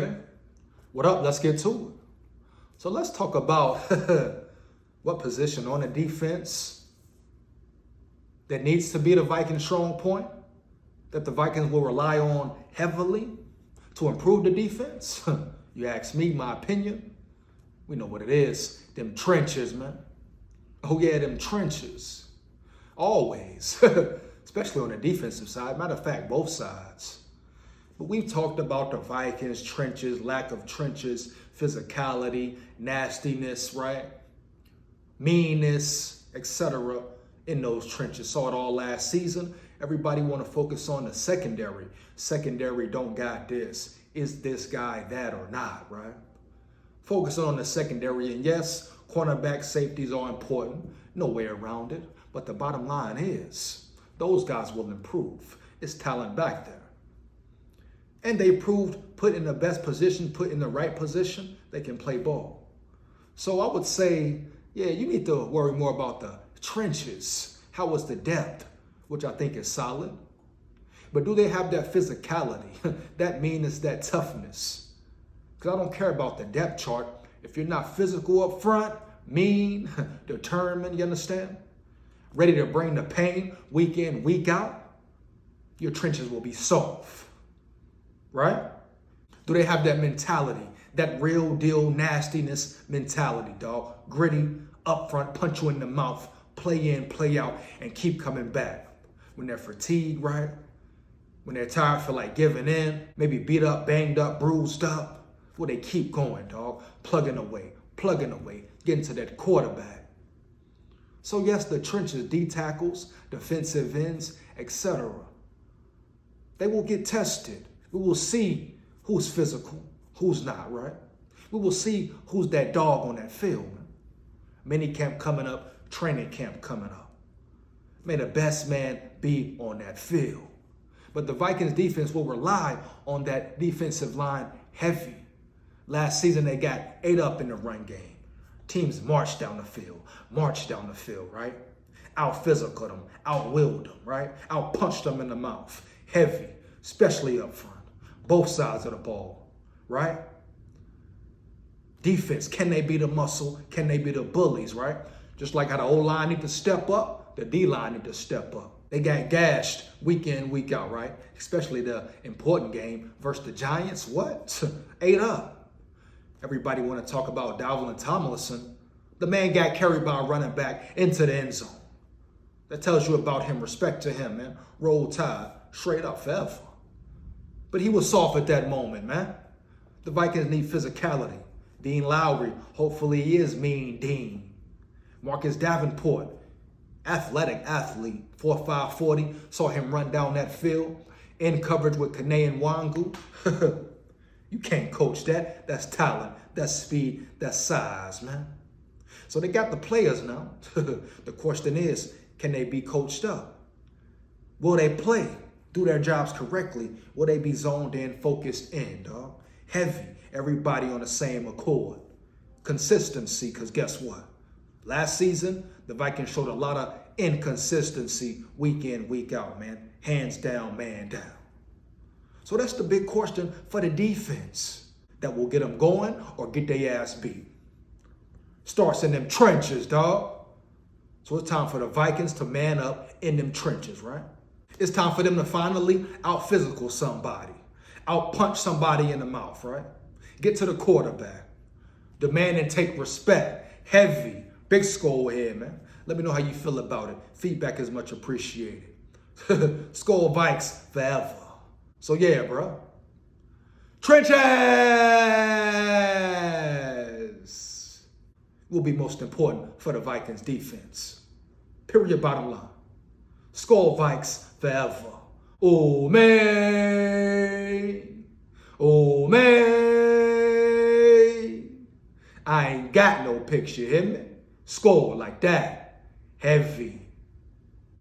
ready? What up? Let's get to it. So let's talk about what position on the defense that needs to be the Vikings' strong point, that the Vikings will rely on heavily to improve the defense. You ask me, my opinion, we know what it is. Them trenches, man. Oh yeah, them trenches. Always, especially on the defensive side. Matter of fact, both sides. But we've talked about the Vikings, trenches, lack of trenches, physicality, nastiness, right? Meanness, etc. in those trenches. Saw it all last season. Everybody want to focus on the secondary. Secondary don't got this. Is this guy that or not, right? Focusing on the secondary. And yes, cornerback safeties are important. No way around it. But the bottom line is, those guys will improve. It's talent back there. And they proved, put in the best position, put in the right position, they can play ball. So I would say, yeah, you need to worry more about the trenches. How was the depth, which I think is solid. But do they have that physicality, that meanness, that toughness? Because I don't care about the depth chart. If you're not physical up front, mean, determined, you understand? Ready to bring the pain week in, week out, your trenches will be soft. Right? Do they have that mentality, that real deal nastiness mentality, dog? Gritty, upfront, punch you in the mouth, play in, play out, and keep coming back. When they're fatigued, right? When they're tired, feel like giving in, maybe beat up, banged up, bruised up, well, they keep going, dog. Plugging away, getting to that quarterback. So yes, the trenches, D tackles, defensive ends, etc. They will get tested. We will see who's physical, who's not, right? We will see who's that dog on that field. Mini camp coming up, training camp coming up. May the best man be on that field. But the Vikings defense will rely on that defensive line heavy. Last season, they got 8 up in the run game. Teams marched down the field, right? Out physical them, out willed them, right? Out punched them in the mouth, heavy, especially up front. Both sides of the ball, right? Defense, can they be the muscle? Can they be the bullies, right? Just like how the O-line need to step up, the D-line need to step up. They got gashed week in, week out, right? Especially the important game versus the Giants. What? 8 up. Everybody want to talk about Dalvin Tomlinson. The man got carried by a running back into the end zone. That tells you about him. Respect to him, man. Roll Tide, straight up forever. But he was soft at that moment, man. The Vikings need physicality. Dean Lowry, hopefully he is mean Dean. Marcus Davenport, athletic athlete, 4'5", 40. Saw him run down that field in coverage with Kane Nwangu. You can't coach that. That's talent, that's speed, that's size, man. So they got the players now. The question is, can they be coached up? Will they play? Do their jobs correctly? Will they be zoned in, focused in, dog? Heavy, everybody on the same accord. Consistency, because guess what? Last season, the Vikings showed a lot of inconsistency week in, week out, man. Hands down, man down. So that's the big question for the defense that will get them going or get their ass beat. Starts in them trenches, dog. So it's time for the Vikings to man up in them trenches, right? It's time for them to finally out-physical somebody, out-punch somebody in the mouth, right? Get to the quarterback. Demand and take respect. Heavy. Big SKOL here, man. Let me know how you feel about it. Feedback is much appreciated. SKOL VIKES forever. So yeah, bro. Trenches will be most important for the Vikings defense. Period, bottom line. SKOL VIKES forever. Oh man. Oh man. I ain't got no picture, hear me? SKOL like that. Heavy.